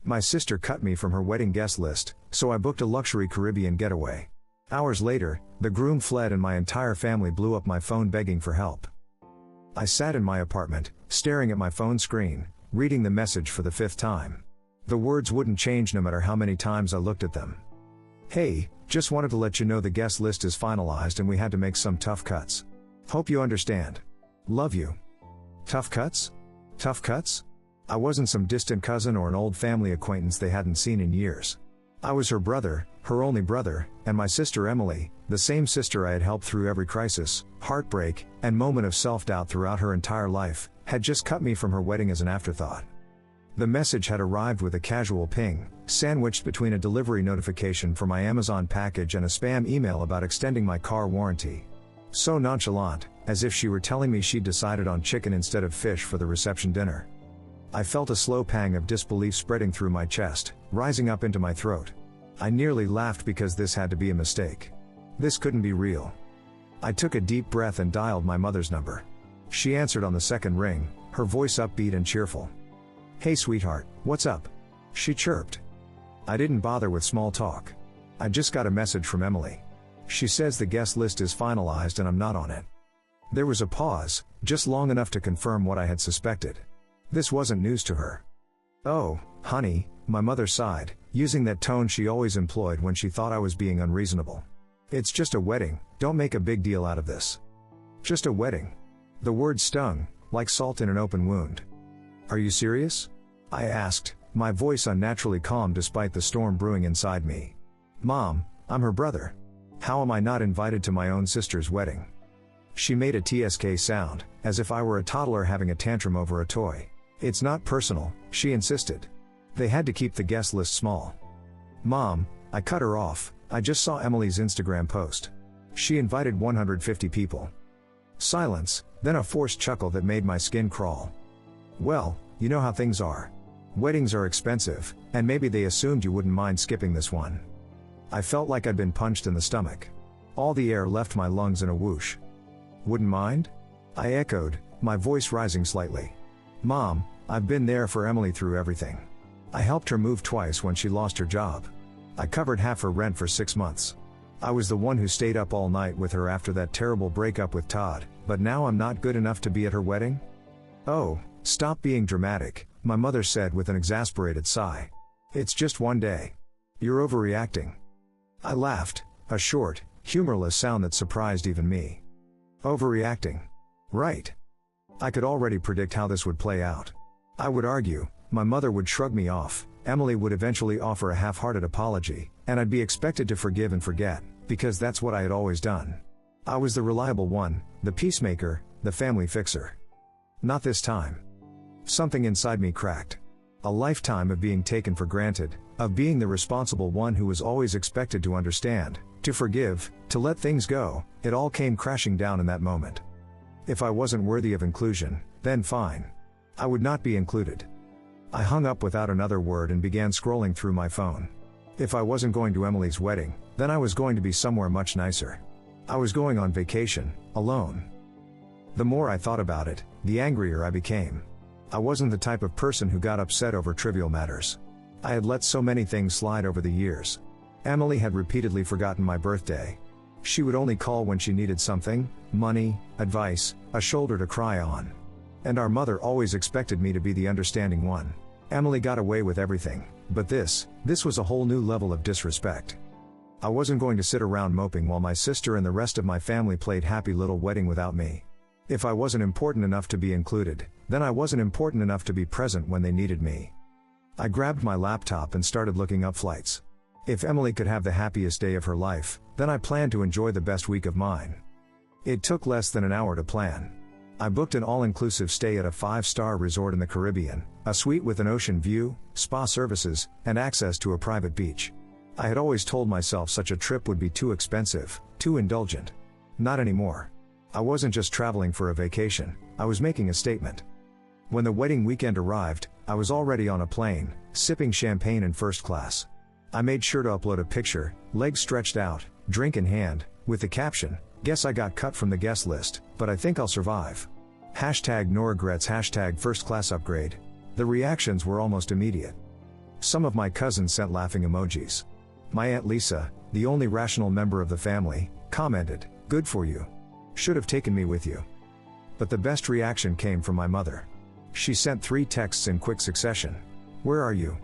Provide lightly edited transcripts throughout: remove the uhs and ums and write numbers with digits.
My sister cut me from her wedding guest list, so I booked a luxury Caribbean getaway. Hours later, the groom fled and my entire family blew up my phone begging for help. I sat in my apartment, staring at my phone screen, reading the message for the 5th time. The words wouldn't change no matter how many times I looked at them. Hey, just wanted to let you know the guest list is finalized and we had to make some tough cuts. Hope you understand. Love you. Tough cuts? Tough cuts? I wasn't some distant cousin or an old family acquaintance they hadn't seen in years. I was her brother, her only brother, and my sister Emily, the same sister I had helped through every crisis, heartbreak, and moment of self-doubt throughout her entire life, had just cut me from her wedding as an afterthought. The message had arrived with a casual ping, sandwiched between a delivery notification for my Amazon package and a spam email about extending my car warranty. So nonchalant, as if she were telling me she'd decided on chicken instead of fish for the reception dinner. I felt a slow pang of disbelief spreading through my chest, rising up into my throat. I nearly laughed because this had to be a mistake. This couldn't be real. I took a deep breath and dialed my mother's number. She answered on the second ring, her voice upbeat and cheerful. "Hey sweetheart, what's up?" she chirped. I didn't bother with small talk. I just got a message from Emily. She says the guest list is finalized and I'm not on it. There was a pause, just long enough to confirm what I had suspected. This wasn't news to her. "Oh, honey," my mother sighed, using that tone she always employed when she thought I was being unreasonable. "It's just a wedding, don't make a big deal out of this." Just a wedding. The word stung, like salt in an open wound. "Are you serious?" I asked, my voice unnaturally calm despite the storm brewing inside me. "Mom, I'm her brother. How am I not invited to my own sister's wedding?" She made a TSK sound, as if I were a toddler having a tantrum over a toy. "It's not personal," she insisted. They had to keep the guest list small. "Mom," I cut her off, "I just saw Emily's Instagram post. She invited 150 people." Silence, then a forced chuckle that made my skin crawl. "Well, you know how things are. Weddings are expensive, and maybe they assumed you wouldn't mind skipping this one." I felt like I'd been punched in the stomach. All the air left my lungs in a whoosh. "Wouldn't mind?" I echoed, my voice rising slightly. "Mom, I've been there for Emily through everything. I helped her move twice when she lost her job. I covered half her rent for 6 months. I was the one who stayed up all night with her after that terrible breakup with Todd, but now I'm not good enough to be at her wedding?" "Oh, stop being dramatic," my mother said with an exasperated sigh. "It's just one day. You're overreacting." I laughed, a short, humorless sound that surprised even me. Overreacting. Right. I could already predict how this would play out. I would argue, my mother would shrug me off, Emily would eventually offer a half-hearted apology, and I'd be expected to forgive and forget, because that's what I had always done. I was the reliable one, the peacemaker, the family fixer. Not this time. Something inside me cracked. A lifetime of being taken for granted, of being the responsible one who was always expected to understand, to forgive, to let things go, it all came crashing down in that moment. If I wasn't worthy of inclusion, then fine. I would not be included. I hung up without another word and began scrolling through my phone. If I wasn't going to Emily's wedding, then I was going to be somewhere much nicer. I was going on vacation, alone. The more I thought about it, the angrier I became. I wasn't the type of person who got upset over trivial matters. I had let so many things slide over the years. Emily had repeatedly forgotten my birthday. She would only call when she needed something, money, advice, a shoulder to cry on. And our mother always expected me to be the understanding one. Emily got away with everything, but this was a whole new level of disrespect. I wasn't going to sit around moping while my sister and the rest of my family played happy little wedding without me. If I wasn't important enough to be included, then I wasn't important enough to be present when they needed me. I grabbed my laptop and started looking up flights. If Emily could have the happiest day of her life, then I planned to enjoy the best week of mine. It took less than an hour to plan. I booked an all-inclusive stay at a 5-star resort in the Caribbean, a suite with an ocean view, spa services, and access to a private beach. I had always told myself such a trip would be too expensive, too indulgent. Not anymore. I wasn't just traveling for a vacation, I was making a statement. When the wedding weekend arrived, I was already on a plane, sipping champagne in first class. I made sure to upload a picture, legs stretched out, drink in hand, with the caption, "Guess I got cut from the guest list, but I think I'll survive." #no regrets #first class upgrade. The reactions were almost immediate. Some of my cousins sent laughing emojis. My Aunt Lisa, the only rational member of the family, commented, "Good for you. Should have taken me with you." But the best reaction came from my mother. She sent 3 texts in quick succession. "Where are you?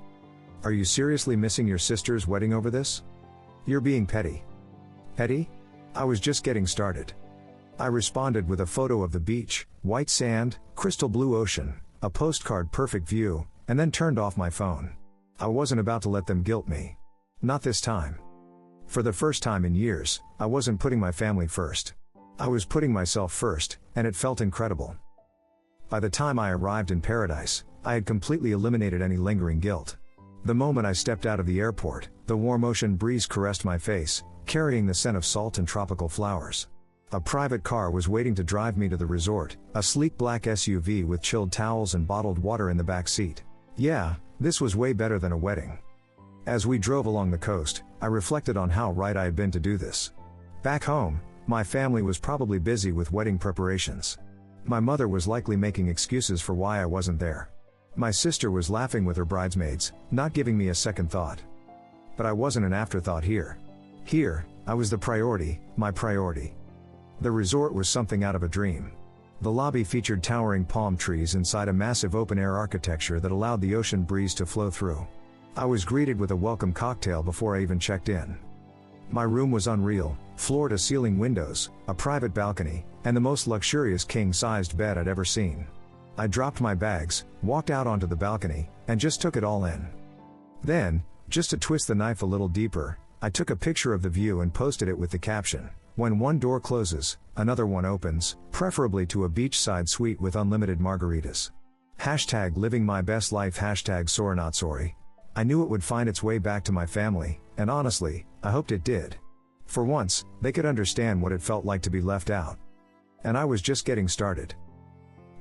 Are you seriously missing your sister's wedding over this? You're being petty." Petty? I was just getting started. I responded with a photo of the beach, white sand, crystal blue ocean, a postcard perfect view, and then turned off my phone. I wasn't about to let them guilt me. Not this time. For the first time in years, I wasn't putting my family first. I was putting myself first, and it felt incredible. By the time I arrived in paradise, I had completely eliminated any lingering guilt. The moment I stepped out of the airport, the warm ocean breeze caressed my face, carrying the scent of salt and tropical flowers. A private car was waiting to drive me to the resort, a sleek black SUV with chilled towels and bottled water in the back seat. Yeah, this was way better than a wedding. As we drove along the coast, I reflected on how right I had been to do this. Back home, my family was probably busy with wedding preparations. My mother was likely making excuses for why I wasn't there. My sister was laughing with her bridesmaids, not giving me a second thought. But I wasn't an afterthought here. Here, I was the priority, my priority. The resort was something out of a dream. The lobby featured towering palm trees inside a massive open-air architecture that allowed the ocean breeze to flow through. I was greeted with a welcome cocktail before I even checked in. My room was unreal, floor-to-ceiling windows, a private balcony, and the most luxurious king-sized bed I'd ever seen. I dropped my bags, walked out onto the balcony, and just took it all in. Then, just to twist the knife a little deeper, I took a picture of the view and posted it with the caption, "When one door closes, another one opens, preferably to a beachside suite with unlimited margaritas." Hashtag living my best life, hashtag sorry not sorry. I knew it would find its way back to my family, and honestly, I hoped it did. For once, they could understand what it felt like to be left out. And I was just getting started.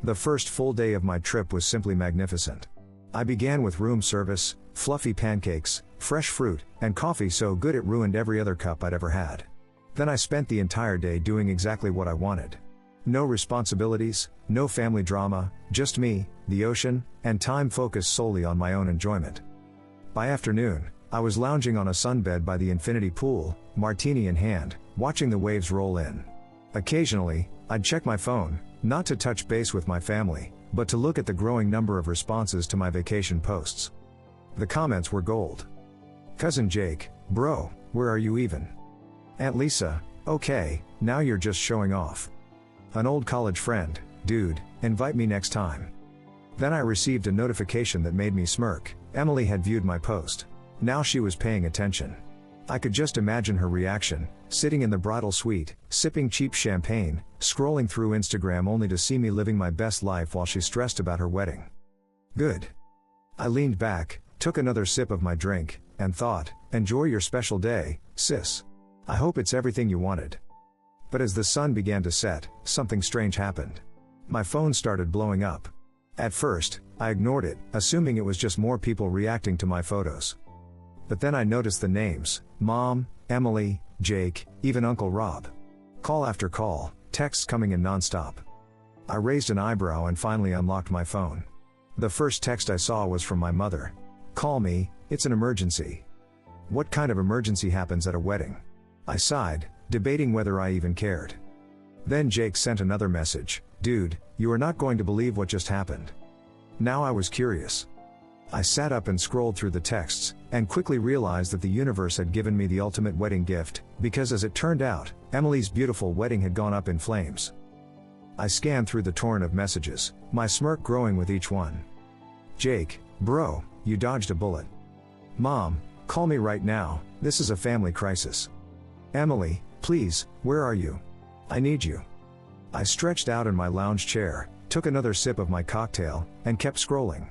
The first full day of my trip was simply magnificent. I began with room service, fluffy pancakes, fresh fruit, and coffee so good it ruined every other cup I'd ever had. Then I spent the entire day doing exactly what I wanted. No responsibilities, no family drama, just me, the ocean, and time focused solely on my own enjoyment. By afternoon, I was lounging on a sunbed by the infinity pool, martini in hand, watching the waves roll in. Occasionally, I'd check my phone, not to touch base with my family, but to look at the growing number of responses to my vacation posts. The comments were gold. Cousin Jake, bro, where are you even? Aunt Lisa, okay, now you're just showing off. An old college friend, dude, invite me next time. Then I received a notification that made me smirk. Emily had viewed my post. Now she was paying attention. I could just imagine her reaction, sitting in the bridal suite, sipping cheap champagne, scrolling through Instagram only to see me living my best life while she stressed about her wedding. Good. I leaned back, took another sip of my drink, and thought, enjoy your special day, sis. I hope it's everything you wanted. But as the sun began to set, something strange happened. My phone started blowing up. At first, I ignored it, assuming it was just more people reacting to my photos. But then I noticed the names, Mom, Emily, Jake, even Uncle Rob. Call after call, texts coming in nonstop. I raised an eyebrow and finally unlocked my phone. The first text I saw was from my mother. Call me, it's an emergency. What kind of emergency happens at a wedding? I sighed, debating whether I even cared. Then Jake sent another message, dude, you are not going to believe what just happened. Now I was curious. I sat up and scrolled through the texts, and quickly realized that the universe had given me the ultimate wedding gift, because as it turned out, Emily's beautiful wedding had gone up in flames. I scanned through the torrent of messages, my smirk growing with each one. Jake, bro, you dodged a bullet. Mom, call me right now, this is a family crisis. Emily, please, where are you? I need you. I stretched out in my lounge chair, took another sip of my cocktail, and kept scrolling.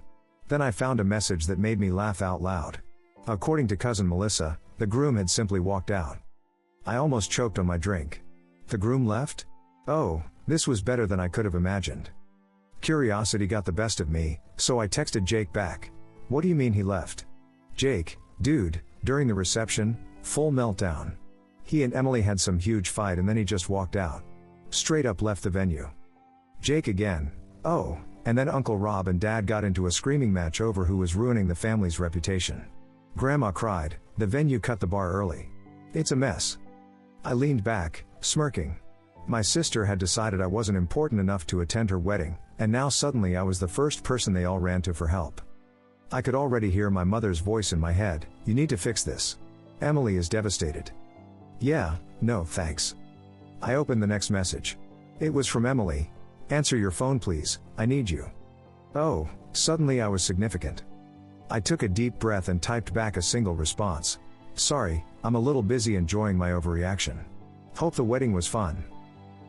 Then I found a message that made me laugh out loud. According to cousin Melissa, the groom had simply walked out. I almost choked on my drink. The groom left? Oh, this was better than I could have imagined. Curiosity got the best of me, so I texted Jake back. What do you mean he left? Jake, dude, during the reception, full meltdown. He and Emily had some huge fight and then he just walked out. Straight up left the venue. Jake again. Oh, and then Uncle Rob and Dad got into a screaming match over who was ruining the family's reputation. Grandma cried, "The venue cut the bar early. It's a mess." I leaned back, smirking. My sister had decided I wasn't important enough to attend her wedding, and now suddenly I was the first person they all ran to for help. I could already hear my mother's voice in my head, "You need to fix this. Emily is devastated." "Yeah, no thanks." I opened the next message. It was from Emily. "Answer your phone please, I need you." Oh, suddenly I was significant. I took a deep breath and typed back a single response. "Sorry, I'm a little busy enjoying my overreaction. Hope the wedding was fun."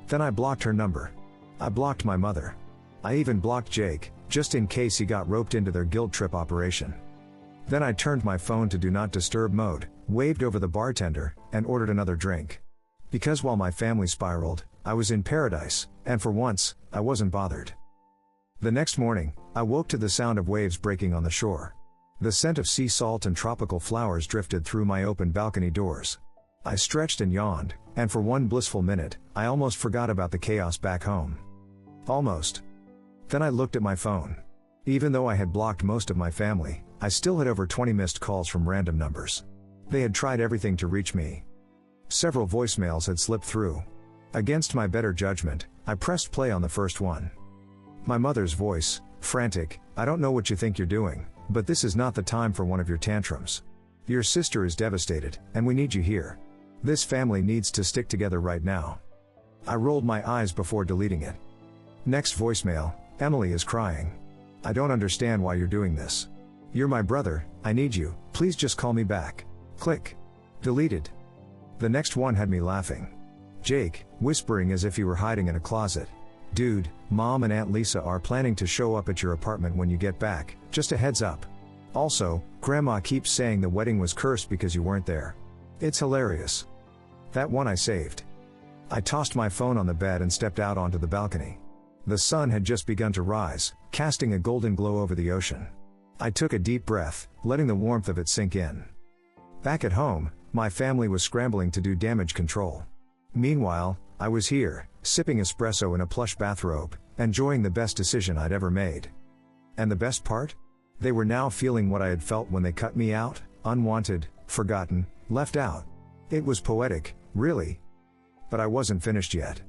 Then I blocked her number. I blocked my mother. I even blocked Jake, just in case he got roped into their guilt trip operation. Then I turned my phone to do not disturb mode, waved over the bartender, and ordered another drink. Because while my family spiraled, I was in paradise, and for once, I wasn't bothered. The next morning, I woke to the sound of waves breaking on the shore. The scent of sea salt and tropical flowers drifted through my open balcony doors. I stretched and yawned, and for one blissful minute, I almost forgot about the chaos back home. Almost. Then I looked at my phone. Even though I had blocked most of my family, I still had over 20 missed calls from random numbers. They had tried everything to reach me. Several voicemails had slipped through. Against my better judgment, I pressed play on the first one. My mother's voice, frantic, "I don't know what you think you're doing, but this is not the time for one of your tantrums. Your sister is devastated, and we need you here. This family needs to stick together right now." I rolled my eyes before deleting it. Next voicemail, "Emily is crying. I don't understand why you're doing this. You're my brother, I need you, please just call me back." Click. Deleted. The next one had me laughing. Jake, whispering as if he were hiding in a closet. "Dude, Mom and Aunt Lisa are planning to show up at your apartment when you get back, just a heads up. Also, Grandma keeps saying the wedding was cursed because you weren't there. It's hilarious." That one I saved. I tossed my phone on the bed and stepped out onto the balcony. The sun had just begun to rise, casting a golden glow over the ocean. I took a deep breath, letting the warmth of it sink in. Back at home, my family was scrambling to do damage control. Meanwhile, I was here, sipping espresso in a plush bathrobe, enjoying the best decision I'd ever made. And the best part? They were now feeling what I had felt when they cut me out, unwanted, forgotten, left out. It was poetic, really. But I wasn't finished yet.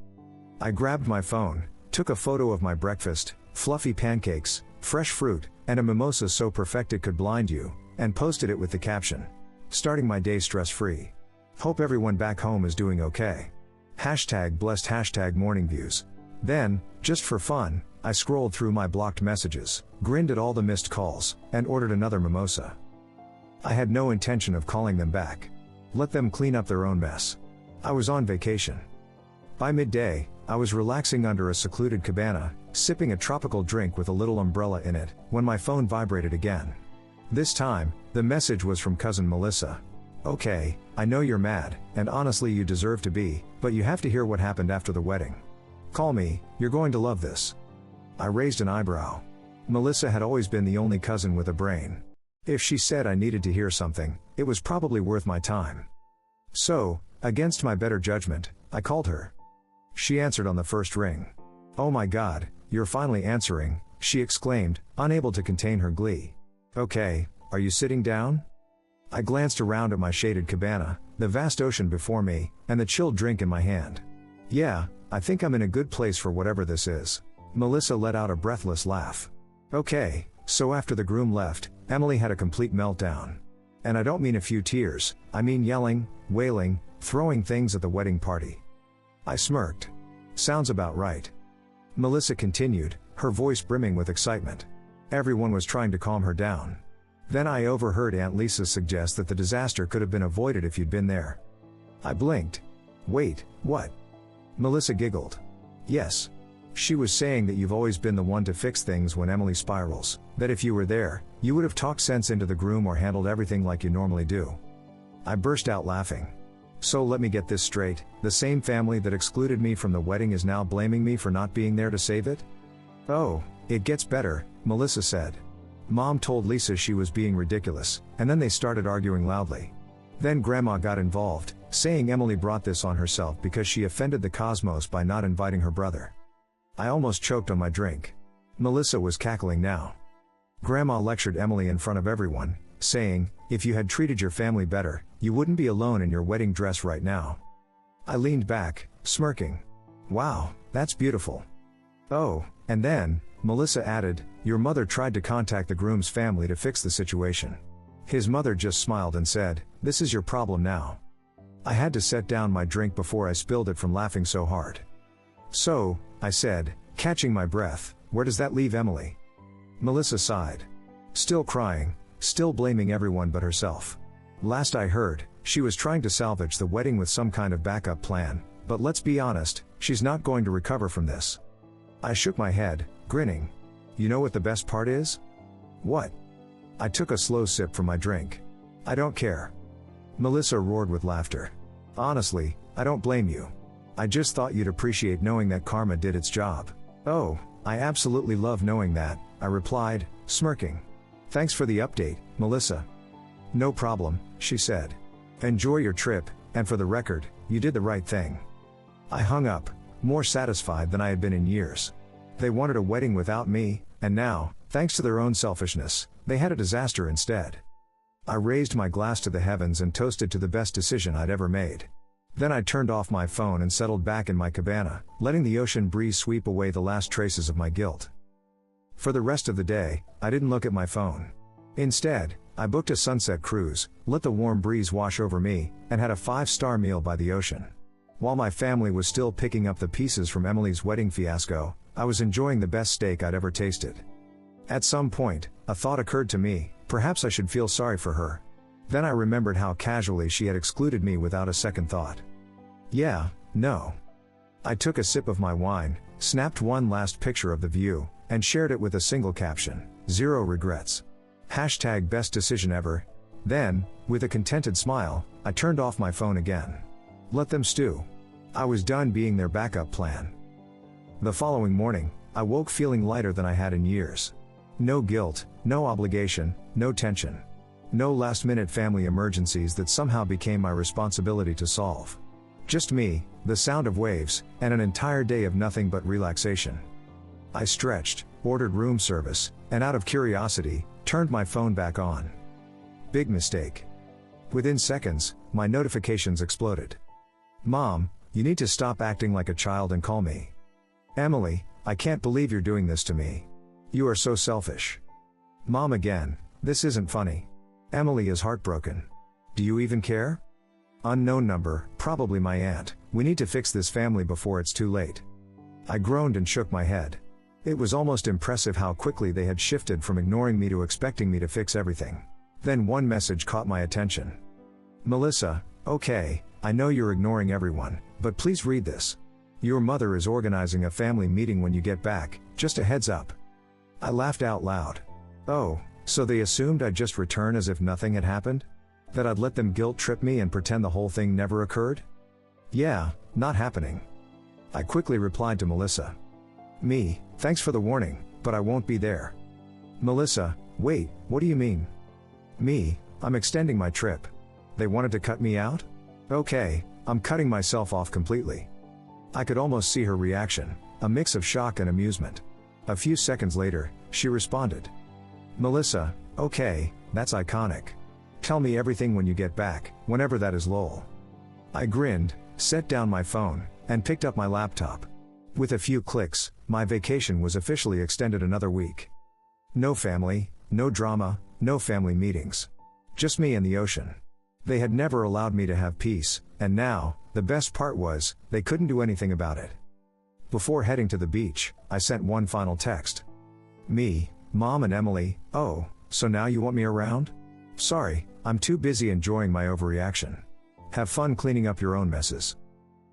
I grabbed my phone, took a photo of my breakfast, fluffy pancakes, fresh fruit, and a mimosa so perfect it could blind you, and posted it with the caption, "Starting my day stress-free. Hope everyone back home is doing okay. #blessed #morning views." Then, just for fun, I scrolled through my blocked messages, grinned at all the missed calls, and ordered another mimosa. I had no intention of calling them back. Let them clean up their own mess. I was on vacation. By midday, I was relaxing under a secluded cabana, sipping a tropical drink with a little umbrella in it, when my phone vibrated again. This time, the message was from cousin Melissa. "Okay, I know you're mad, and honestly you deserve to be, but you have to hear what happened after the wedding. Call me, you're going to love this." I raised an eyebrow. Melissa had always been the only cousin with a brain. If she said I needed to hear something, it was probably worth my time. So, against my better judgment, I called her. She answered on the first ring. "Oh my God, you're finally answering," she exclaimed, unable to contain her glee. "Okay, are you sitting down?" I glanced around at my shaded cabana, the vast ocean before me, and the chilled drink in my hand. "Yeah, I think I'm in a good place for whatever this is." Melissa let out a breathless laugh. "Okay, so after the groom left, Emily had a complete meltdown. And I don't mean a few tears, I mean yelling, wailing, throwing things at the wedding party." I smirked. "Sounds about right." Melissa continued, her voice brimming with excitement. Everyone was trying to calm her down. Then I overheard Aunt Lisa suggest that the disaster could have been avoided if you'd been there. I blinked. "Wait, what?" Melissa giggled. "Yes. She was saying that you've always been the one to fix things when Emily spirals, that if you were there, you would have talked sense into the groom or handled everything like you normally do." I burst out laughing. "So let me get this straight, the same family that excluded me from the wedding is now blaming me for not being there to save it?" "Oh, it gets better," Melissa said. "Mom told Lisa she was being ridiculous, and then they started arguing loudly. Then Grandma got involved, saying Emily brought this on herself because she offended the cosmos by not inviting her brother." I almost choked on my drink. Melissa was cackling now. Grandma lectured Emily in front of everyone, saying, "If you had treated your family better, you wouldn't be alone in your wedding dress right now." I leaned back, smirking. "Wow, that's beautiful." "Oh, and then," Melissa added, "your mother tried to contact the groom's family to fix the situation. His mother just smiled and said, 'This is your problem now.'" I had to set down my drink before I spilled it from laughing so hard. "So," I said, catching my breath, "where does that leave Emily?" Melissa sighed. "Still crying, still blaming everyone but herself. Last I heard, she was trying to salvage the wedding with some kind of backup plan, but let's be honest, she's not going to recover from this." I shook my head, grinning. "You know what the best part is?" "What?" I took a slow sip from my drink. "I don't care." Melissa roared with laughter. "Honestly, I don't blame you. I just thought you'd appreciate knowing that karma did its job." "Oh, I absolutely love knowing that," I replied, smirking. "Thanks for the update, Melissa." "No problem," she said. "Enjoy your trip, and for the record, you did the right thing." I hung up, more satisfied than I had been in years. They wanted a wedding without me, and now, thanks to their own selfishness, they had a disaster instead. I raised my glass to the heavens and toasted to the best decision I'd ever made. Then I turned off my phone and settled back in my cabana, letting the ocean breeze sweep away the last traces of my guilt. For the rest of the day, I didn't look at my phone. Instead, I booked a sunset cruise, let the warm breeze wash over me, and had a 5-star meal by the ocean. While my family was still picking up the pieces from Emily's wedding fiasco, I was enjoying the best steak I'd ever tasted. At some point, a thought occurred to me, perhaps I should feel sorry for her. Then I remembered how casually she had excluded me without a second thought. Yeah, no. I took a sip of my wine, snapped one last picture of the view, and shared it with a single caption, "Zero regrets. Hashtag best decision ever." Then, with a contented smile, I turned off my phone again. Let them stew. I was done being their backup plan. The following morning, I woke feeling lighter than I had in years. No guilt, no obligation, no tension. No last-minute family emergencies that somehow became my responsibility to solve. Just me, the sound of waves, and an entire day of nothing but relaxation. I stretched, ordered room service, and out of curiosity, turned my phone back on. Big mistake. Within seconds, my notifications exploded. "Mom, you need to stop acting like a child and call me." "Emily, I can't believe you're doing this to me. You are so selfish." "Mom again, this isn't funny. Emily is heartbroken. Do you even care?" "Unknown number, probably my aunt. We need to fix this family before it's too late." I groaned and shook my head. It was almost impressive how quickly they had shifted from ignoring me to expecting me to fix everything. Then one message caught my attention. "Melissa, okay, I know you're ignoring everyone, but please read this. Your mother is organizing a family meeting when you get back, just a heads up." I laughed out loud. Oh, so they assumed I'd just return as if nothing had happened? That I'd let them guilt trip me and pretend the whole thing never occurred? Yeah, not happening. I quickly replied to Melissa. "Me, thanks for the warning, but I won't be there." Melissa, "Wait, what do you mean?" "Me, I'm extending my trip." "They wanted to cut me out?" "Okay, I'm cutting myself off completely." I could almost see her reaction, a mix of shock and amusement. A few seconds later, she responded. "Melissa, okay, that's iconic. Tell me everything when you get back, whenever that is lol." I grinned, set down my phone, and picked up my laptop. With a few clicks, my vacation was officially extended another week. No family, no drama, no family meetings. Just me and the ocean. They had never allowed me to have peace, and now, the best part was, they couldn't do anything about it. Before heading to the beach, I sent one final text. "Me, Mom and Emily, oh, so now you want me around? Sorry, I'm too busy enjoying my overreaction. Have fun cleaning up your own messes."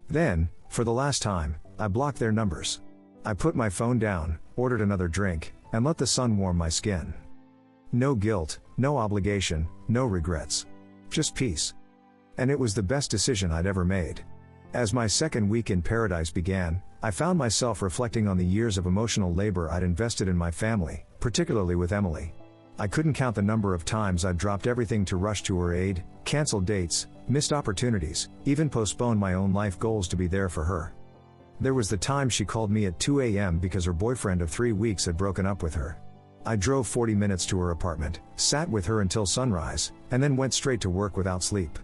Then, for the last time, I blocked their numbers. I put my phone down, ordered another drink, and let the sun warm my skin. No guilt, no obligation, no regrets. Just peace. And it was the best decision I'd ever made. As my second week in paradise began, I found myself reflecting on the years of emotional labor I'd invested in my family, particularly with Emily. I couldn't count the number of times I'd dropped everything to rush to her aid, canceled dates, missed opportunities, even postponed my own life goals to be there for her. There was the time she called me at 2 a.m. because her boyfriend of 3 weeks had broken up with her. I drove 40 minutes to her apartment, sat with her until sunrise, and then went straight to work without sleep.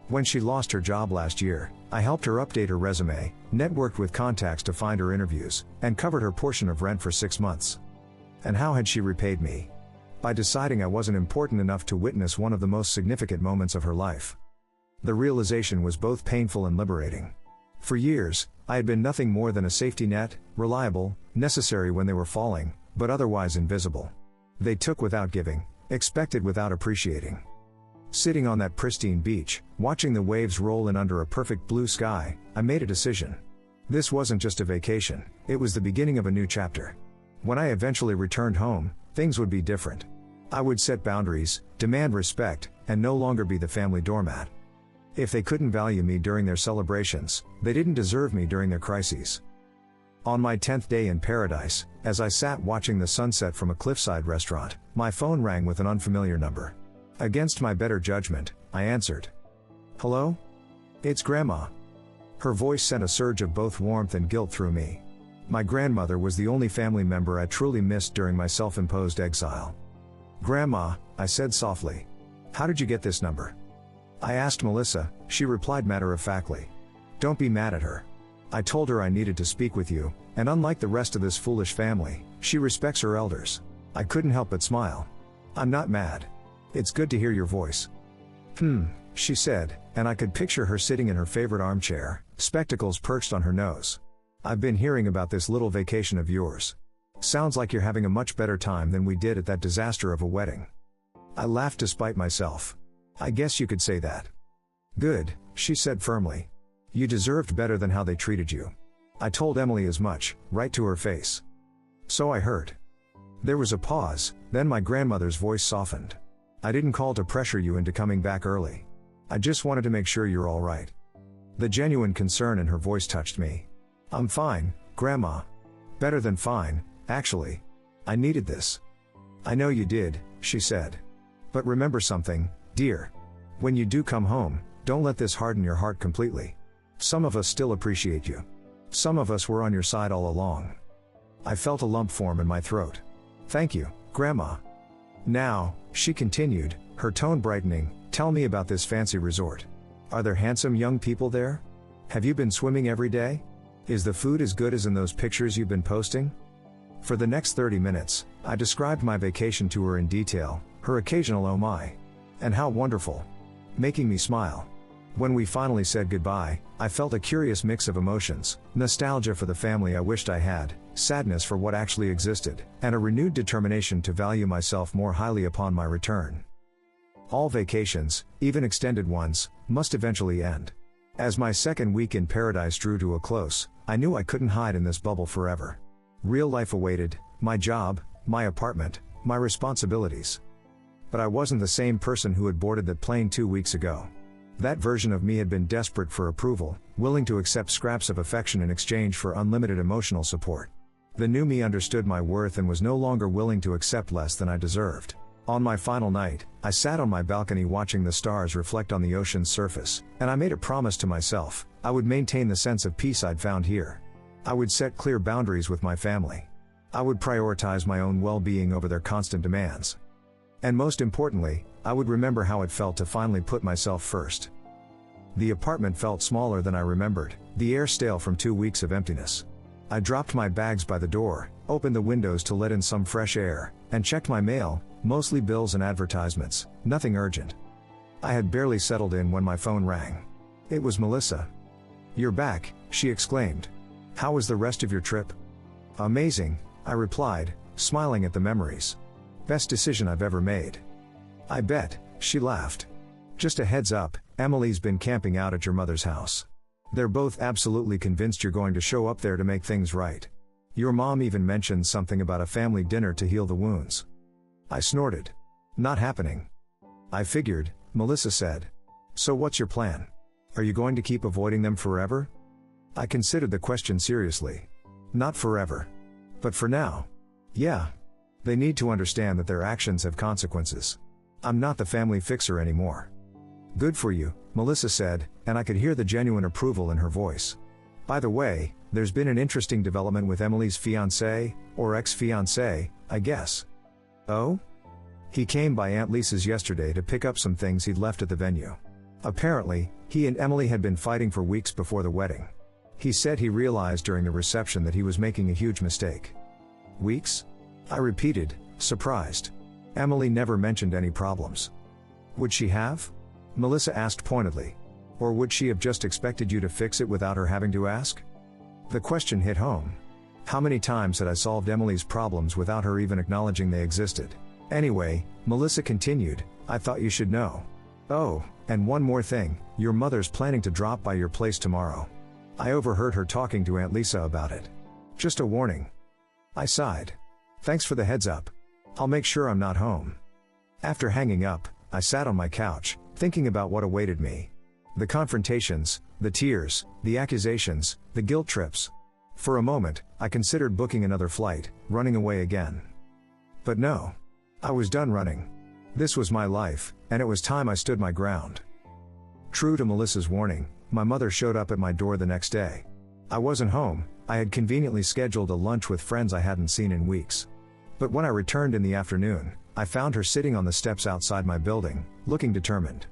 When she lost her job last year, I helped her update her resume, networked with contacts to find her interviews, and covered her portion of rent for 6 months. And how had she repaid me? By deciding I wasn't important enough to witness one of the most significant moments of her life. The realization was both painful and liberating. For years, I had been nothing more than a safety net, reliable, necessary when they were falling, but otherwise invisible. They took without giving, expected without appreciating. Sitting on that pristine beach, watching the waves roll in under a perfect blue sky, I made a decision. This wasn't just a vacation, it was the beginning of a new chapter. When I eventually returned home, things would be different. I would set boundaries, demand respect, and no longer be the family doormat. If they couldn't value me during their celebrations, they didn't deserve me during their crises. On my 10th day in paradise, as I sat watching the sunset from a cliffside restaurant, my phone rang with an unfamiliar number. Against my better judgment, I answered. "Hello? It's Grandma." Her voice sent a surge of both warmth and guilt through me. My grandmother was the only family member I truly missed during my self-imposed exile. "Grandma," I said softly. "How did you get this number?" I asked Melissa, she replied matter-of-factly. "Don't be mad at her. I told her I needed to speak with you, and unlike the rest of this foolish family, she respects her elders." I couldn't help but smile. "I'm not mad. It's good to hear your voice." She said, and I could picture her sitting in her favorite armchair, spectacles perched on her nose. "I've been hearing about this little vacation of yours. Sounds like you're having a much better time than we did at that disaster of a wedding." I laughed despite myself. "I guess you could say that." "Good," she said firmly. "You deserved better than how they treated you. I told Emily as much, right to her face." "So I heard." There was a pause, then my grandmother's voice softened. "I didn't call to pressure you into coming back early. I just wanted to make sure you're all right." The genuine concern in her voice touched me. "I'm fine, Grandma. Better than fine, actually. I needed this." "I know you did," she said. "But remember something, dear. When you do come home, don't let this harden your heart completely. Some of us still appreciate you. Some of us were on your side all along." I felt a lump form in my throat. "Thank you, Grandma." "Now," she continued, her tone brightening, "tell me about this fancy resort. Are there handsome young people there? Have you been swimming every day? Is the food as good as in those pictures you've been posting?" For the next 30 minutes, I described my vacation to her in detail, her occasional "oh my" and "how wonderful," making me smile. When we finally said goodbye, I felt a curious mix of emotions: nostalgia for the family I wished I had, sadness for what actually existed, and a renewed determination to value myself more highly upon my return. All vacations, even extended ones, must eventually end. As my second week in paradise drew to a close, I knew I couldn't hide in this bubble forever. Real life awaited: my job, my apartment, my responsibilities. But I wasn't the same person who had boarded that plane 2 weeks ago. That version of me had been desperate for approval, willing to accept scraps of affection in exchange for unlimited emotional support. The new me understood my worth and was no longer willing to accept less than I deserved. On my final night, I sat on my balcony watching the stars reflect on the ocean's surface, and I made a promise to myself: I would maintain the sense of peace I'd found here. I would set clear boundaries with my family. I would prioritize my own well-being over their constant demands. And most importantly, I would remember how it felt to finally put myself first. The apartment felt smaller than I remembered, the air stale from 2 weeks of emptiness. I dropped my bags by the door, opened the windows to let in some fresh air, and checked my mail, mostly bills and advertisements, nothing urgent. I had barely settled in when my phone rang. It was Melissa. "You're back," she exclaimed. "How was the rest of your trip?" "Amazing," I replied, smiling at the memories. "Best decision I've ever made." "I bet," she laughed. "Just a heads up, Emily's been camping out at your mother's house. They're both absolutely convinced you're going to show up there to make things right. Your mom even mentioned something about a family dinner to heal the wounds." I snorted. "Not happening." "I figured," Melissa said. "So what's your plan? Are you going to keep avoiding them forever?" I considered the question seriously. "Not forever. But for now. Yeah. They need to understand that their actions have consequences. I'm not the family fixer anymore." "Good for you," Melissa said, and I could hear the genuine approval in her voice. By the way, there's been an interesting development with Emily's fiancé, or ex-fiancé, I guess. Oh? He came by Aunt Lisa's yesterday to pick up some things he'd left at the venue. Apparently, he and Emily had been fighting for weeks before the wedding. He said he realized during the reception that he was making a huge mistake. Weeks? I repeated, surprised. Emily never mentioned any problems. Would she have? Melissa asked pointedly. Or would she have just expected you to fix it without her having to ask? The question hit home. How many times had I solved Emily's problems without her even acknowledging they existed? Anyway, Melissa continued, I thought you should know. Oh, and one more thing, your mother's planning to drop by your place tomorrow. I overheard her talking to Aunt Lisa about it. Just a warning. I sighed. Thanks for the heads up. I'll make sure I'm not home. After hanging up, I sat on my couch, thinking about what awaited me. The confrontations, the tears, the accusations, the guilt trips. For a moment, I considered booking another flight, running away again. But no. I was done running. This was my life, and it was time I stood my ground. True to Melissa's warning, my mother showed up at my door the next day. I wasn't home, I had conveniently scheduled a lunch with friends I hadn't seen in weeks. But when I returned in the afternoon, I found her sitting on the steps outside my building, looking determined.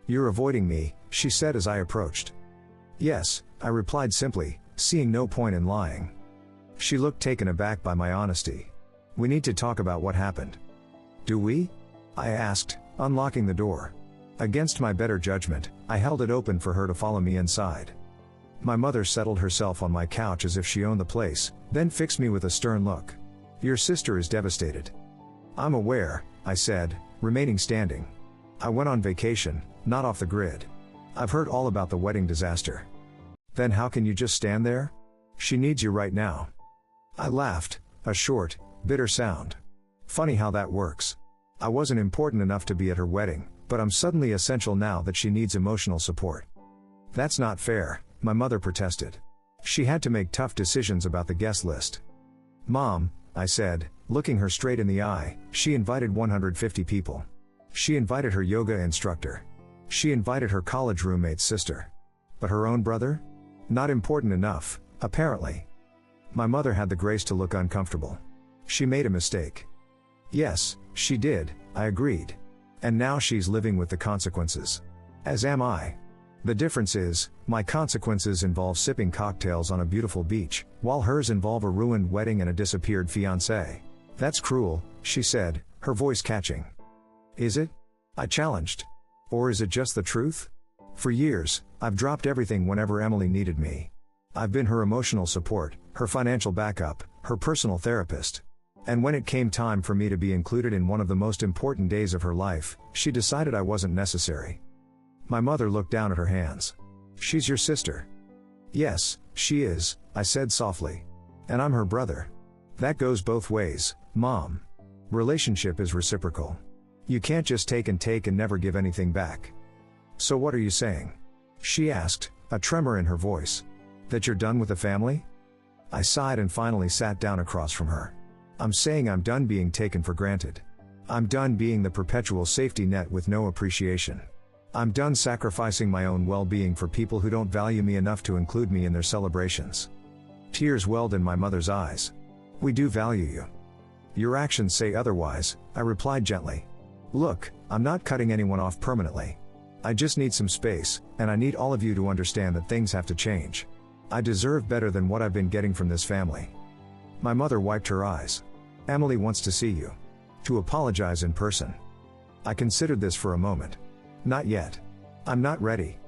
You're avoiding me, she said as I approached. Yes, I replied simply, seeing no point in lying. She looked taken aback by my honesty. We need to talk about what happened. Do we? I asked, unlocking the door. Against my better judgment, I held it open for her to follow me inside. My mother settled herself on my couch as if she owned the place, then fixed me with a stern look. Your sister is devastated. I'm aware, I said, remaining standing. I went on vacation, not off the grid. I've heard all about the wedding disaster. Then how can you just stand there? She needs you right now. I laughed, a short, bitter sound. Funny how that works. I wasn't important enough to be at her wedding, but I'm suddenly essential now that she needs emotional support. That's not fair, my mother protested. She had to make tough decisions about the guest list. Mom, I said, looking her straight in the eye, she invited 150 people. She invited her yoga instructor. She invited her college roommate's sister. But her own brother? Not important enough, apparently. My mother had the grace to look uncomfortable. She made a mistake. Yes, she did, I agreed. And now she's living with the consequences. As am I. The difference is, my consequences involve sipping cocktails on a beautiful beach, while hers involve a ruined wedding and a disappeared fiancé. That's cruel, she said, her voice catching. Is it? I challenged. Or is it just the truth? For years, I've dropped everything whenever Emily needed me. I've been her emotional support, her financial backup, her personal therapist. And when it came time for me to be included in one of the most important days of her life, she decided I wasn't necessary. My mother looked down at her hands. She's your sister. Yes, she is, I said softly. And I'm her brother. That goes both ways, Mom. Relationship is reciprocal. You can't just take and never give anything back. So what are you saying? She asked, a tremor in her voice. That you're done with the family? I sighed and finally sat down across from her. I'm saying I'm done being taken for granted. I'm done being the perpetual safety net with no appreciation. I'm done sacrificing my own well-being for people who don't value me enough to include me in their celebrations. Tears welled in my mother's eyes. We do value you. Your actions say otherwise, I replied gently. Look, I'm not cutting anyone off permanently. I just need some space, and I need all of you to understand that things have to change. I deserve better than what I've been getting from this family. My mother wiped her eyes. Emily wants to see you. To apologize in person. I considered this for a moment. Not yet. I'm not ready.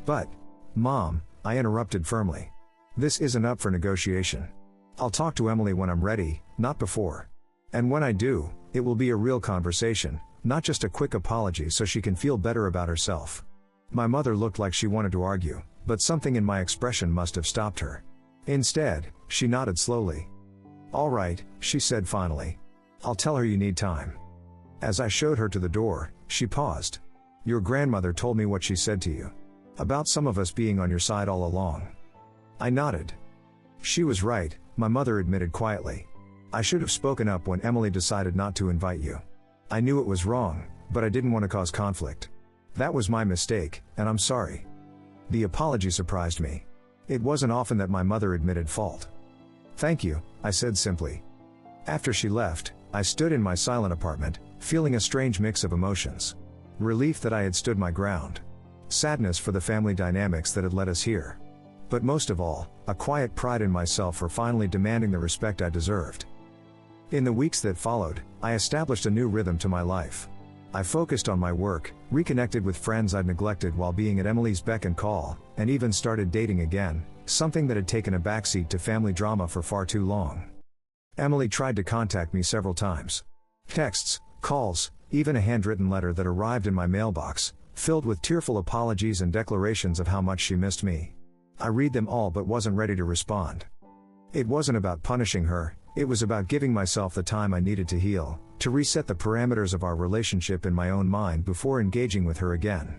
But, Mom, I interrupted firmly. This isn't up for negotiation. I'll talk to Emily when I'm ready, not before. And when I do, it will be a real conversation, not just a quick apology so she can feel better about herself. My mother looked like she wanted to argue, but something in my expression must have stopped her. Instead, she nodded slowly. All right, she said finally. I'll tell her you need time. As I showed her to the door, she paused. Your grandmother told me what she said to you. About some of us being on your side all along. I nodded. She was right, my mother admitted quietly. I should have spoken up when Emily decided not to invite you. I knew it was wrong, but I didn't want to cause conflict. That was my mistake, and I'm sorry. The apology surprised me. It wasn't often that my mother admitted fault. "Thank you," I said simply. After she left, I stood in my silent apartment, feeling a strange mix of emotions. Relief that I had stood my ground. Sadness for the family dynamics that had led us here. But most of all, a quiet pride in myself for finally demanding the respect I deserved. In the weeks that followed, I established a new rhythm to my life. I focused on my work, reconnected with friends I'd neglected while being at Emily's beck and call, and even started dating again, something that had taken a backseat to family drama for far too long. Emily tried to contact me several times. Texts, calls, even a handwritten letter that arrived in my mailbox, filled with tearful apologies and declarations of how much she missed me. I read them all but wasn't ready to respond. It wasn't about punishing her, it was about giving myself the time I needed to heal, to reset the parameters of our relationship in my own mind before engaging with her again.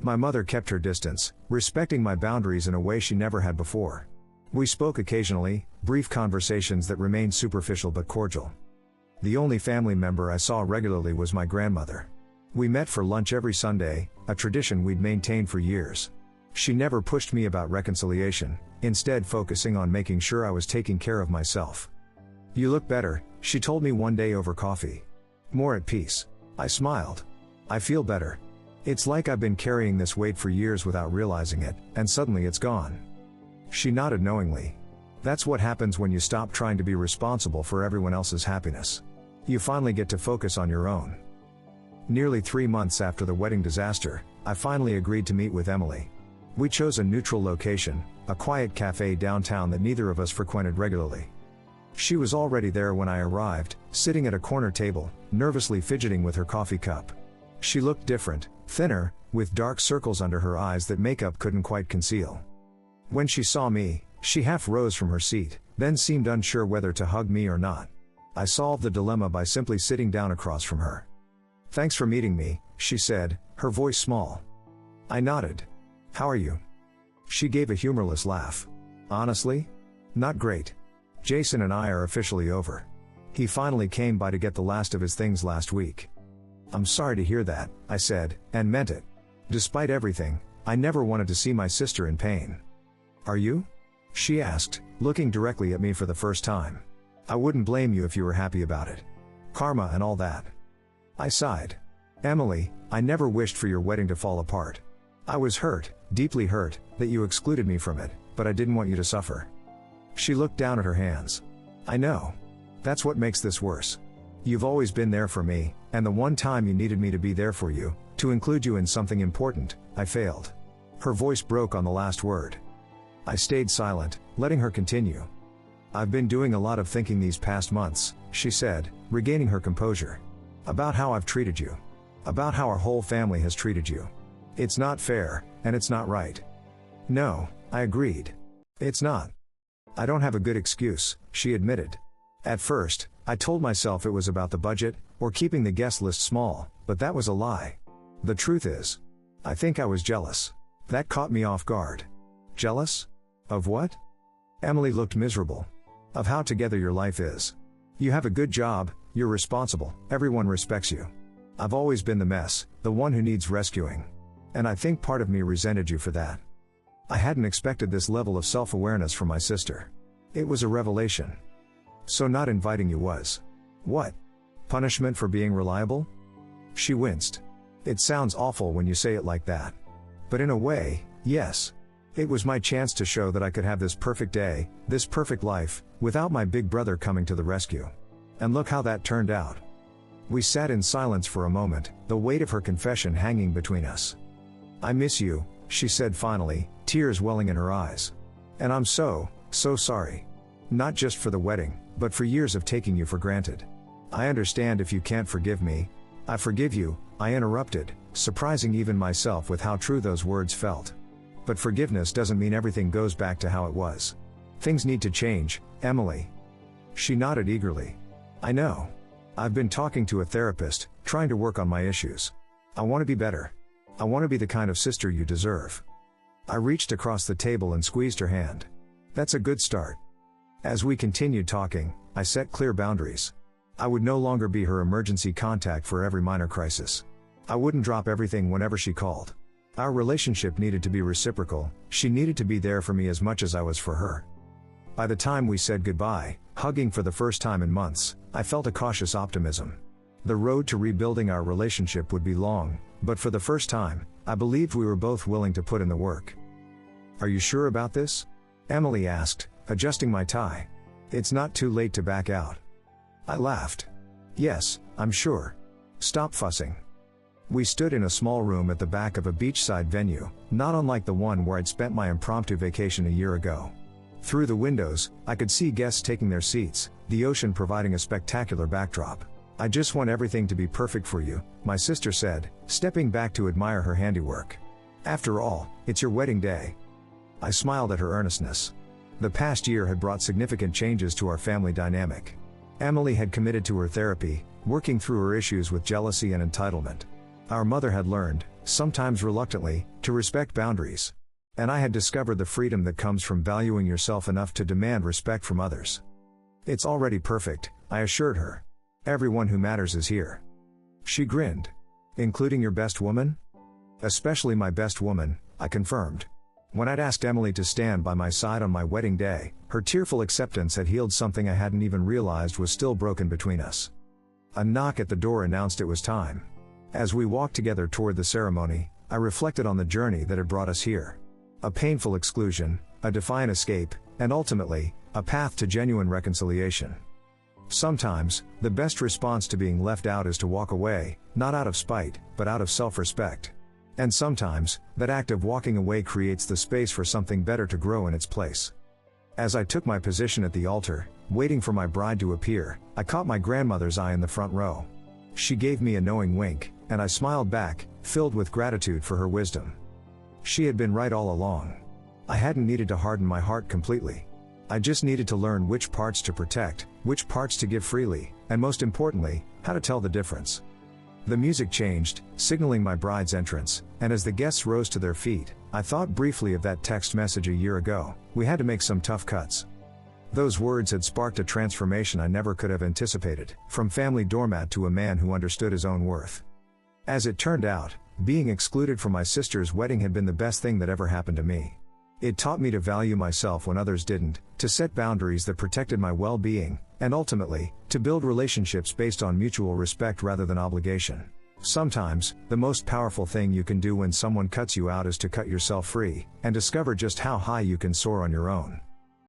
My mother kept her distance, respecting my boundaries in a way she never had before. We spoke occasionally, brief conversations that remained superficial but cordial. The only family member I saw regularly was my grandmother. We met for lunch every Sunday, a tradition we'd maintained for years. She never pushed me about reconciliation, instead focusing on making sure I was taking care of myself. "You look better," she told me one day over coffee. "More at peace." I smiled. "I feel better. It's like I've been carrying this weight for years without realizing it, and suddenly it's gone." She nodded knowingly. That's what happens when you stop trying to be responsible for everyone else's happiness. You finally get to focus on your own. Nearly 3 months after the wedding disaster, I finally agreed to meet with Emily. We chose a neutral location, a quiet cafe downtown that neither of us frequented regularly. She was already there when I arrived, sitting at a corner table, nervously fidgeting with her coffee cup. She looked different, thinner, with dark circles under her eyes that makeup couldn't quite conceal. When she saw me, she half rose from her seat, then seemed unsure whether to hug me or not. I solved the dilemma by simply sitting down across from her. "Thanks for meeting me," she said, her voice small. I nodded. "How are you?" She gave a humorless laugh. "Honestly? Not great. Jason and I are officially over. He finally came by to get the last of his things last week." "I'm sorry to hear that," I said, and meant it. Despite everything, I never wanted to see my sister in pain. "Are you?" she asked, looking directly at me for the first time. "I wouldn't blame you if you were happy about it. Karma and all that." I sighed. "Emily, I never wished for your wedding to fall apart. I was hurt, deeply hurt, that you excluded me from it, but I didn't want you to suffer." She looked down at her hands. "I know. That's what makes this worse. You've always been there for me, and the one time you needed me to be there for you, to include you in something important, I failed." Her voice broke on the last word. I stayed silent, letting her continue. "I've been doing a lot of thinking these past months," she said, regaining her composure. "About how I've treated you. About how our whole family has treated you. It's not fair, and it's not right." "No," I agreed. "It's not. I don't have a good excuse," she admitted. At first, I told myself it was about the budget, or keeping the guest list small, but that was a lie. The truth is, I think I was jealous. That caught me off guard. Jealous? Of what? Emily looked miserable. Of how together your life is. You have a good job, you're responsible, everyone respects you. I've always been the mess, the one who needs rescuing. And I think part of me resented you for that. I hadn't expected this level of self-awareness from my sister. It was a revelation. So not inviting you was. What? Punishment for being reliable? She winced. It sounds awful when you say it like that. But in a way, yes. It was my chance to show that I could have this perfect day, this perfect life, without my big brother coming to the rescue. And look how that turned out. We sat in silence for a moment, the weight of her confession hanging between us. "I miss you," she said finally, tears welling in her eyes. "And I'm so sorry. Not just for the wedding, but for years of taking you for granted. I understand if you can't forgive me." "I forgive you," I interrupted, surprising even myself with how true those words felt. "But forgiveness doesn't mean everything goes back to how it was. Things need to change, Emily." She nodded eagerly. "I know. I've been talking to a therapist, trying to work on my issues. I want to be better. I want to be the kind of sister you deserve." I reached across the table and squeezed her hand. "That's a good start." As we continued talking, I set clear boundaries. I would no longer be her emergency contact for every minor crisis. I wouldn't drop everything whenever she called. Our relationship needed to be reciprocal, she needed to be there for me as much as I was for her. By the time we said goodbye, hugging for the first time in months, I felt a cautious optimism. The road to rebuilding our relationship would be long, but for the first time, I believed we were both willing to put in the work. "Are you sure about this?" Emily asked, adjusting my tie. "It's not too late to back out." I laughed. "Yes, I'm sure. Stop fussing." We stood in a small room at the back of a beachside venue, not unlike the one where I'd spent my impromptu vacation a year ago. Through the windows, I could see guests taking their seats, the ocean providing a spectacular backdrop. "I just want everything to be perfect for you," my sister said, stepping back to admire her handiwork. "After all, it's your wedding day." I smiled at her earnestness. The past year had brought significant changes to our family dynamic. Emily had committed to her therapy, working through her issues with jealousy and entitlement. Our mother had learned, sometimes reluctantly, to respect boundaries. And I had discovered the freedom that comes from valuing yourself enough to demand respect from others. "It's already perfect," I assured her. "Everyone who matters is here." She grinned. "Including your best woman?" "Especially my best woman," I confirmed. When I'd asked Emily to stand by my side on my wedding day, her tearful acceptance had healed something I hadn't even realized was still broken between us. A knock at the door announced it was time. As we walked together toward the ceremony, I reflected on the journey that had brought us here. A painful exclusion, a defiant escape, and ultimately, a path to genuine reconciliation. Sometimes, the best response to being left out is to walk away, not out of spite, but out of self-respect. And sometimes, that act of walking away creates the space for something better to grow in its place. As I took my position at the altar, waiting for my bride to appear, I caught my grandmother's eye in the front row. She gave me a knowing wink, and I smiled back, filled with gratitude for her wisdom. She had been right all along. I hadn't needed to harden my heart completely. I just needed to learn which parts to protect, which parts to give freely, and most importantly, how to tell the difference. The music changed, signaling my bride's entrance, and as the guests rose to their feet, I thought briefly of that text message a year ago. We had to make some tough cuts. Those words had sparked a transformation I never could have anticipated, from family doormat to a man who understood his own worth. As it turned out, being excluded from my sister's wedding had been the best thing that ever happened to me. It taught me to value myself when others didn't, to set boundaries that protected my well-being, and ultimately, to build relationships based on mutual respect rather than obligation. Sometimes, the most powerful thing you can do when someone cuts you out is to cut yourself free, and discover just how high you can soar on your own.